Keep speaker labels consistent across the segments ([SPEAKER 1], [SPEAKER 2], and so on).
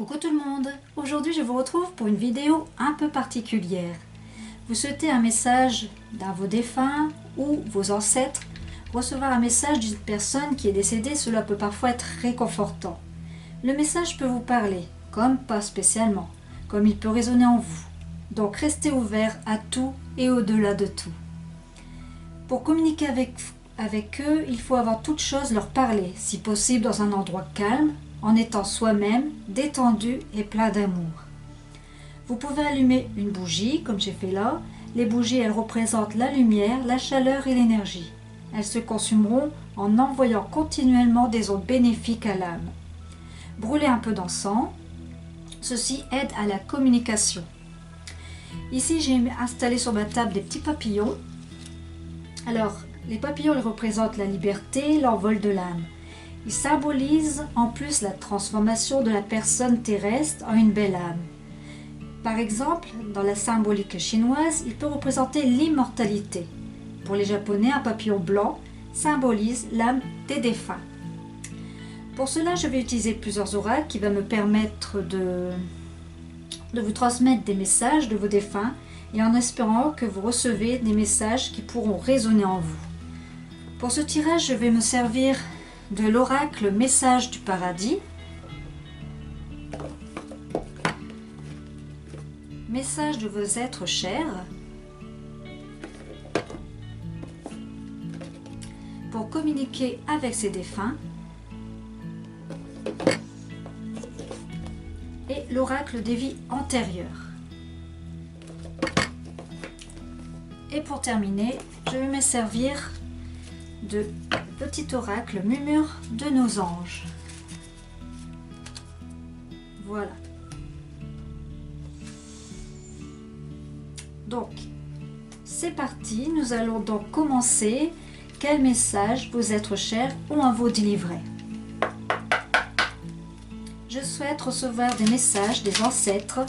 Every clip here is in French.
[SPEAKER 1] Coucou tout le monde, aujourd'hui je vous retrouve pour une vidéo un peu particulière. Vous souhaitez un message d'un de vos défunts ou vos ancêtres, recevoir un message d'une personne qui est décédée, cela peut parfois être réconfortant. Le message peut vous parler, comme pas spécialement, comme il peut résonner en vous. Donc restez ouvert à tout et au-delà de tout. Pour communiquer avec eux, il faut avant toute chose leur parler, si possible dans un endroit calme, en étant soi-même, détendu et plein d'amour. Vous pouvez allumer une bougie, comme j'ai fait là. Les bougies, elles représentent la lumière, la chaleur et l'énergie. Elles se consumeront en envoyant continuellement des ondes bénéfiques à l'âme. Brûlez un peu d'encens. Ceci aide à la communication. Ici, j'ai installé sur ma table des petits papillons. Alors, les papillons, ils représentent la liberté, l'envol de l'âme. Ils symbolisent en plus la transformation de la personne terrestre en une belle âme. Par exemple, dans la symbolique chinoise, il peut représenter l'immortalité. Pour les Japonais, un papillon blanc symbolise l'âme des défunts. Pour cela, je vais utiliser plusieurs oracles qui vont me permettre de vous transmettre des messages de vos défunts et en espérant que vous recevez des messages qui pourront résonner en vous. Pour ce tirage, je vais me servir de l'oracle Message du Paradis, message de vos êtres chers, pour communiquer avec ces défunts, et l'oracle des vies antérieures. Et pour terminer, je vais me servir de petit oracle murmure de nos anges. Voilà. Donc, c'est parti. Nous allons donc commencer. Quel message vos êtres chers ont à vous délivrer? Je souhaite recevoir des messages des ancêtres.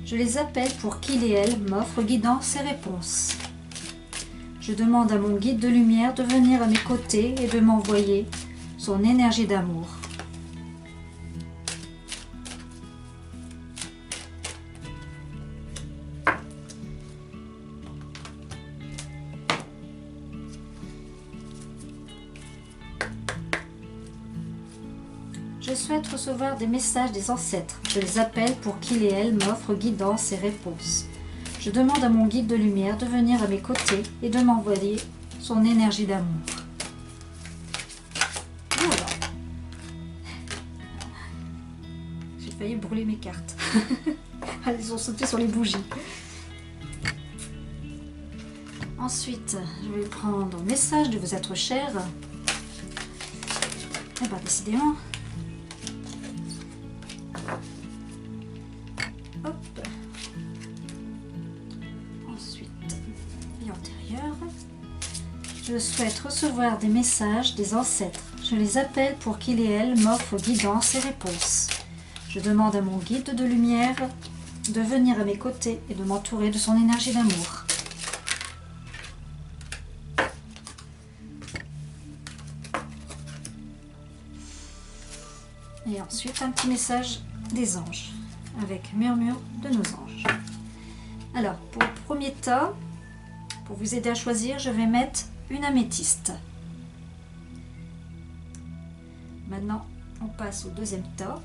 [SPEAKER 1] Je les appelle pour qu'ils et elles m'offrent guidance et réponses. Je demande à mon guide de lumière de venir à mes côtés et de m'envoyer son énergie d'amour. Je souhaite recevoir des messages des ancêtres. Je les appelle pour qu'ils et elles m'offrent guidance et réponses. Je demande à mon guide de lumière de venir à mes côtés et de m'envoyer son énergie d'amour. Voilà. J'ai failli brûler mes cartes. Elles ont sauté sur les bougies. Ensuite, je vais prendre message de vos êtres chers. Eh bien, décidément. Hop. Je souhaite recevoir des messages des ancêtres. Je les appelle pour qu'ils et elles m'offrent guidance et réponses. Je demande à mon guide de lumière de venir à mes côtés et de m'entourer de son énergie d'amour. Et ensuite un petit message des anges avec murmure de nos anges. Alors pour le premier tas, pour vous aider à choisir, je vais mettre une améthyste. Maintenant, on passe au deuxième tas.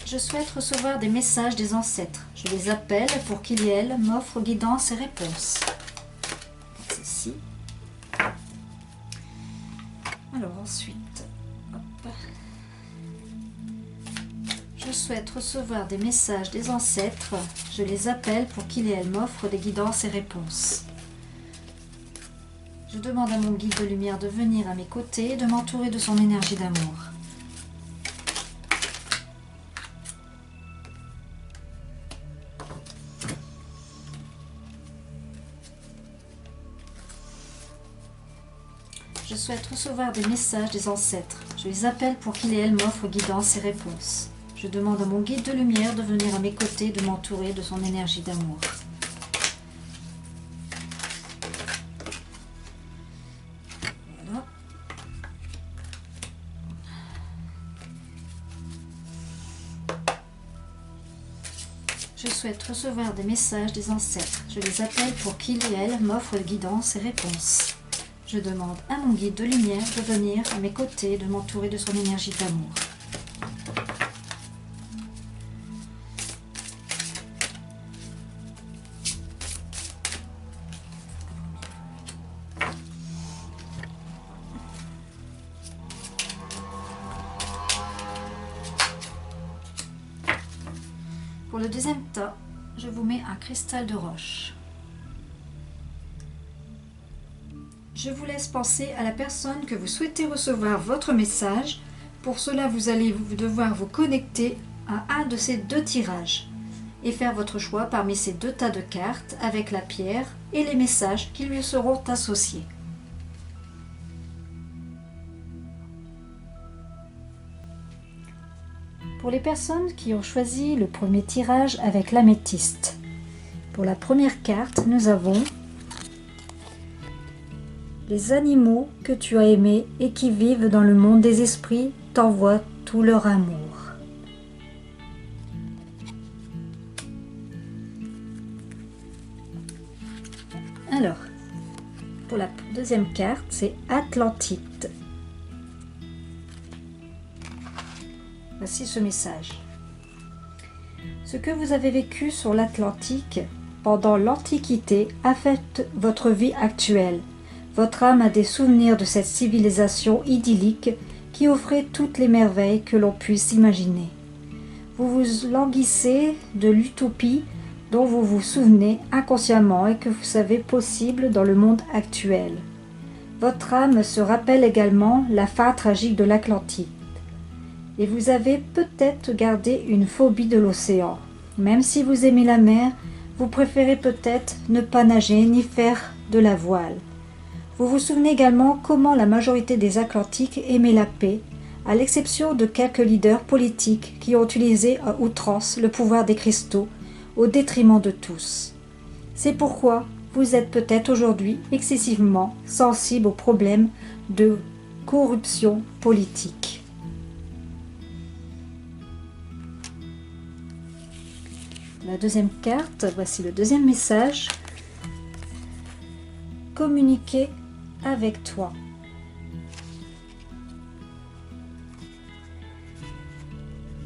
[SPEAKER 1] Je souhaite recevoir des messages des ancêtres. Je les appelle pour qu'ils et elles m'offrent guidance et réponses. Ceci. Alors ensuite, hop. Je souhaite recevoir des messages des ancêtres. Je les appelle pour qu'ils et elles m'offrent des guidances et réponses. Je demande à mon guide de lumière de venir à mes côtés et de m'entourer de son énergie d'amour. Je souhaite recevoir des messages des ancêtres. Je les appelle pour qu'ils et elles m'offrent guidance et réponses. Je demande à mon guide de lumière de venir à mes côtés et de m'entourer de son énergie d'amour. Voilà. Je souhaite recevoir des messages des ancêtres. Je les appelle pour qu'ils et elles m'offrent guidance et réponses. Je demande à mon guide de lumière de venir à mes côtés et de m'entourer de son énergie d'amour. Pour le deuxième tas, je vous mets un cristal de roche. Je vous laisse penser à la personne que vous souhaitez recevoir votre message. Pour cela, vous allez devoir vous connecter à un de ces deux tirages et faire votre choix parmi ces deux tas de cartes avec la pierre et les messages qui lui seront associés. Pour les personnes qui ont choisi le premier tirage avec l'améthyste, pour la première carte, nous avons les animaux que tu as aimés et qui vivent dans le monde des esprits t'envoient tout leur amour. Alors, pour la deuxième carte, c'est Atlantide. Voici ce message. Ce que vous avez vécu sur l'Atlantique pendant l'Antiquité affecte votre vie actuelle. Votre âme a des souvenirs de cette civilisation idyllique qui offrait toutes les merveilles que l'on puisse imaginer. Vous vous languissez de l'utopie dont vous vous souvenez inconsciemment et que vous savez possible dans le monde actuel. Votre âme se rappelle également la fin tragique de l'Atlantide. Et vous avez peut-être gardé une phobie de l'océan. Même si vous aimez la mer, vous préférez peut-être ne pas nager ni faire de la voile. Vous vous souvenez également comment la majorité des Atlantiques aimaient la paix, à l'exception de quelques leaders politiques qui ont utilisé à outrance le pouvoir des cristaux au détriment de tous. C'est pourquoi vous êtes peut-être aujourd'hui excessivement sensible aux problèmes de corruption politique. La deuxième carte, voici le deuxième message. Communiquer avec toi.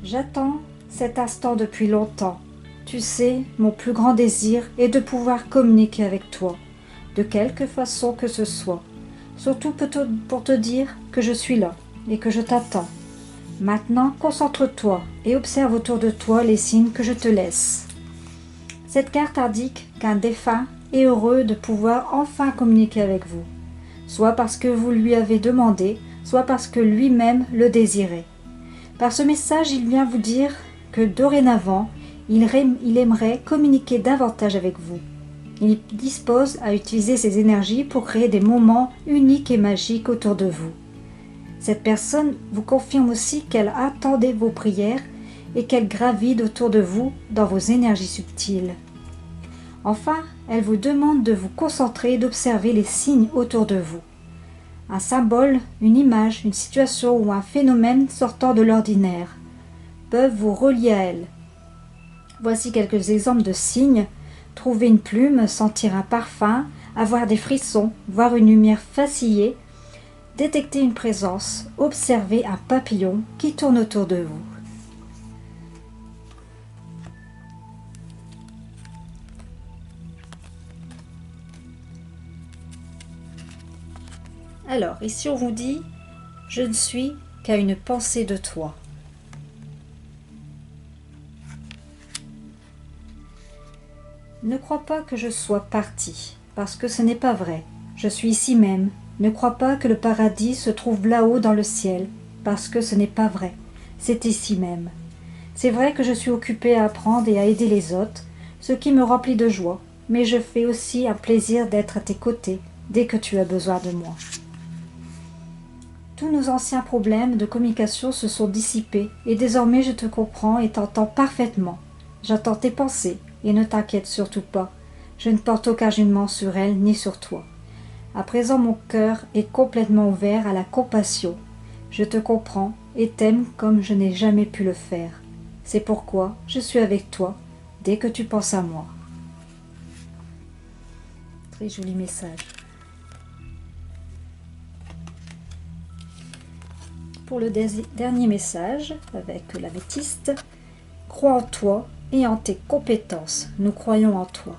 [SPEAKER 1] J'attends cet instant depuis longtemps. Tu sais, mon plus grand désir est de pouvoir communiquer avec toi, de quelque façon que ce soit. Surtout pour te dire que je suis là et que je t'attends. Maintenant, concentre-toi et observe autour de toi les signes que je te laisse. Cette carte indique qu'un défunt est heureux de pouvoir enfin communiquer avec vous, soit parce que vous lui avez demandé, soit parce que lui-même le désirait. Par ce message, il vient vous dire que dorénavant, il aimerait communiquer davantage avec vous. Il dispose à utiliser ses énergies pour créer des moments uniques et magiques autour de vous. Cette personne vous confirme aussi qu'elle attendait vos prières et qu'elle gravite autour de vous dans vos énergies subtiles. Enfin, elle vous demande de vous concentrer et d'observer les signes autour de vous. Un symbole, une image, une situation ou un phénomène sortant de l'ordinaire peuvent vous relier à elle. Voici quelques exemples de signes. Trouver une plume, sentir un parfum, avoir des frissons, voir une lumière vaciller, détecter une présence, observer un papillon qui tourne autour de vous. Alors, ici on vous dit « Je ne suis qu'à une pensée de toi ». Ne crois pas que je sois parti, parce que ce n'est pas vrai. Je suis ici même. Ne crois pas que le paradis se trouve là-haut dans le ciel, parce que ce n'est pas vrai. C'est ici même. C'est vrai que je suis occupée à apprendre et à aider les autres, ce qui me remplit de joie, mais je fais aussi un plaisir d'être à tes côtés dès que tu as besoin de moi. Tous nos anciens problèmes de communication se sont dissipés et désormais je te comprends et t'entends parfaitement. J'entends tes pensées et ne t'inquiète surtout pas. Je ne porte aucun jugement sur elle ni sur toi. À présent mon cœur est complètement ouvert à la compassion. Je te comprends et t'aime comme je n'ai jamais pu le faire. C'est pourquoi je suis avec toi dès que tu penses à moi. Très joli message. Pour le dernier message, avec l'améthyste, crois en toi et en tes compétences. Nous croyons en toi.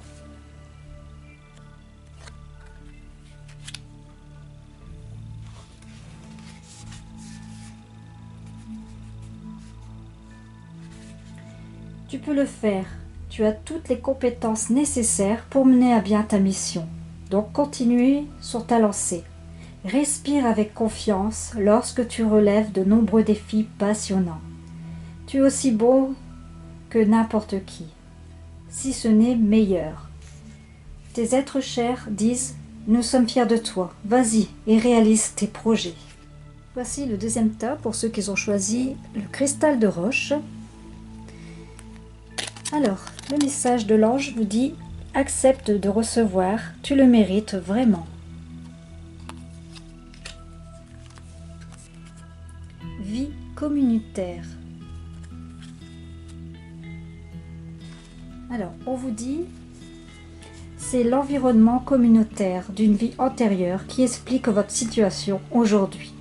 [SPEAKER 1] Tu peux le faire. Tu as toutes les compétences nécessaires pour mener à bien ta mission. Donc continue sur ta lancée. Respire avec confiance lorsque tu relèves de nombreux défis passionnants. Tu es aussi beau que n'importe qui, si ce n'est meilleur. Tes êtres chers disent « Nous sommes fiers de toi, vas-y et réalise tes projets ». Voici le deuxième tas pour ceux qui ont choisi le cristal de roche. Alors, le message de l'ange vous dit « Accepte de recevoir, tu le mérites vraiment ». Vie communautaire. Alors, on vous dit, c'est l'environnement communautaire d'une vie antérieure qui explique votre situation aujourd'hui.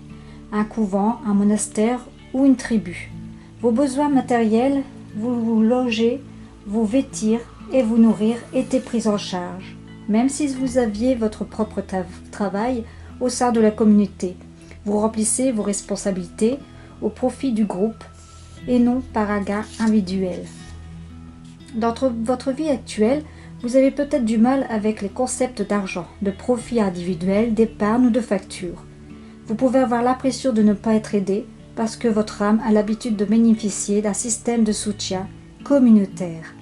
[SPEAKER 1] Un couvent, un monastère ou une tribu. Vos besoins matériels, vous loger, vous vêtir et vous nourrir étaient pris en charge, même si vous aviez votre propre travail au sein de la communauté. Vous remplissez vos responsabilités au profit du groupe et non par un gain individuel. Dans votre vie actuelle, vous avez peut-être du mal avec les concepts d'argent, de profit individuel, d'épargne ou de facture. Vous pouvez avoir l'impression de ne pas être aidé parce que votre âme a l'habitude de bénéficier d'un système de soutien communautaire.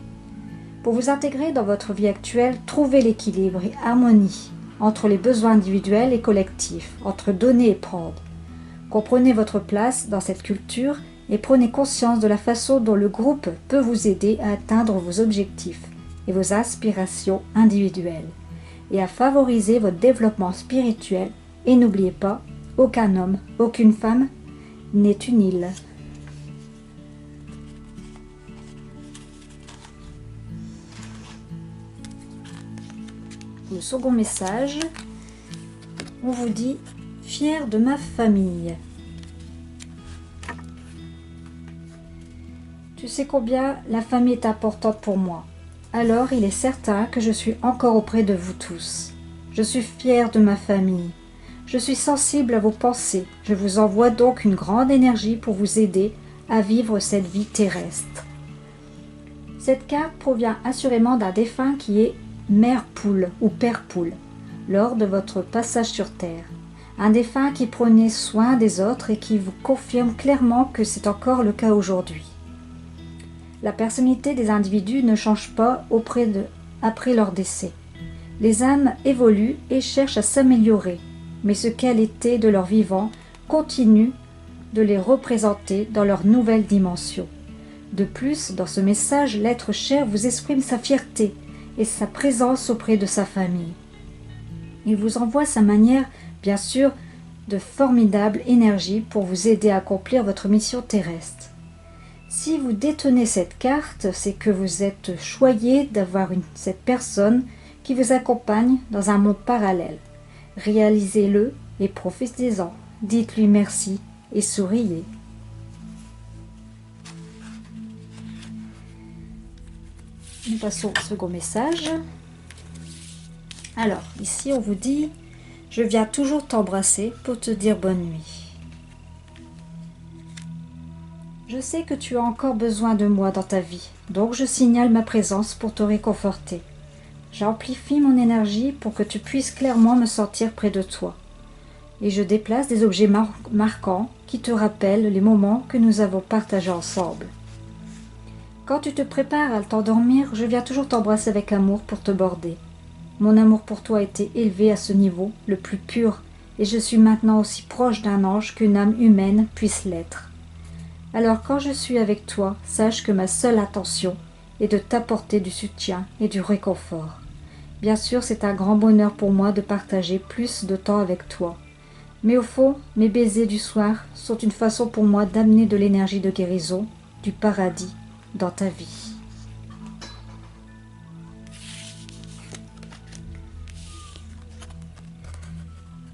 [SPEAKER 1] Pour vous intégrer dans votre vie actuelle, trouvez l'équilibre et harmonie entre les besoins individuels et collectifs, entre donner et prendre. Comprenez votre place dans cette culture et prenez conscience de la façon dont le groupe peut vous aider à atteindre vos objectifs et vos aspirations individuelles et à favoriser votre développement spirituel. Et n'oubliez pas, aucun homme, aucune femme n'est une île. Le second message, on vous dit « Fier de ma famille ». Tu sais combien la famille est importante pour moi. Alors il est certain que je suis encore auprès de vous tous. Je suis fier de ma famille. Je suis sensible à vos pensées. Je vous envoie donc une grande énergie pour vous aider à vivre cette vie terrestre. Cette carte provient assurément d'un défunt qui est Mère Poule ou Père Poule lors de votre passage sur Terre. Un défunt qui prenait soin des autres et qui vous confirme clairement que c'est encore le cas aujourd'hui. La personnalité des individus ne change pas après leur décès. Les âmes évoluent et cherchent à s'améliorer, mais ce qu'elles étaient de leur vivant continue de les représenter dans leur nouvelle dimension. De plus, dans ce message, l'être cher vous exprime sa fierté et sa présence auprès de sa famille. Il vous envoie sa manière, bien sûr, de formidable énergie pour vous aider à accomplir votre mission terrestre. Si vous détenez cette carte, c'est que vous êtes choyé d'avoir cette personne qui vous accompagne dans un monde parallèle. Réalisez-le et profitez-en. Dites-lui merci et souriez. Nous passons au second message. Alors, ici on vous dit « Je viens toujours t'embrasser pour te dire bonne nuit. Je sais que tu as encore besoin de moi dans ta vie, donc je signale ma présence pour te réconforter. J'amplifie mon énergie pour que tu puisses clairement me sentir près de toi. Et je déplace des objets marquants qui te rappellent les moments que nous avons partagés ensemble. Quand tu te prépares à t'endormir, je viens toujours t'embrasser avec amour pour te border. Mon amour pour toi a été élevé à ce niveau, le plus pur, et je suis maintenant aussi proche d'un ange qu'une âme humaine puisse l'être. Alors quand je suis avec toi, sache que ma seule intention est de t'apporter du soutien et du réconfort. Bien sûr, c'est un grand bonheur pour moi de partager plus de temps avec toi. Mais au fond, mes baisers du soir sont une façon pour moi d'amener de l'énergie de guérison, du paradis dans ta vie.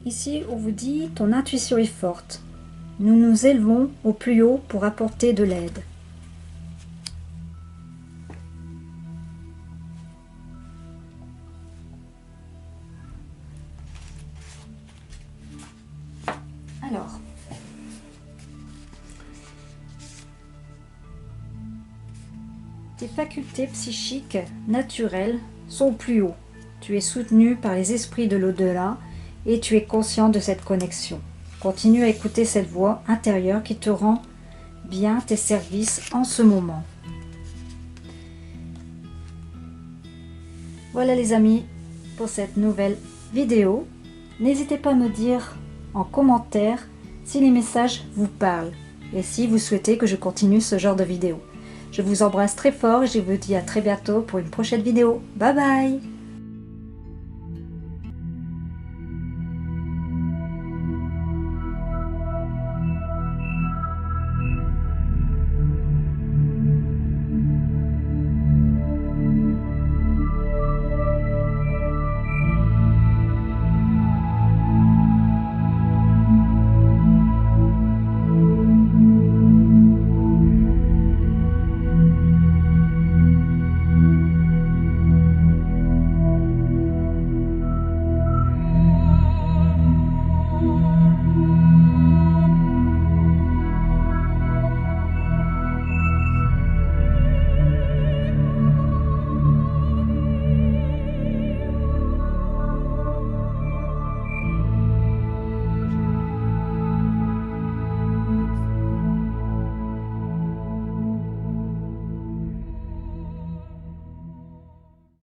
[SPEAKER 1] Ici, on vous dit ton intuition est forte. Nous nous élevons au plus haut pour apporter de l'aide. Alors, tes facultés psychiques naturelles sont au plus haut. Tu es soutenu par les esprits de l'au-delà et tu es conscient de cette connexion. Continue à écouter cette voix intérieure qui te rend bien tes services en ce moment. Voilà les amis pour cette nouvelle vidéo. N'hésitez pas à me dire en commentaire si les messages vous parlent et si vous souhaitez que je continue ce genre de vidéo. Je vous embrasse très fort et je vous dis à très bientôt pour une prochaine vidéo. Bye bye!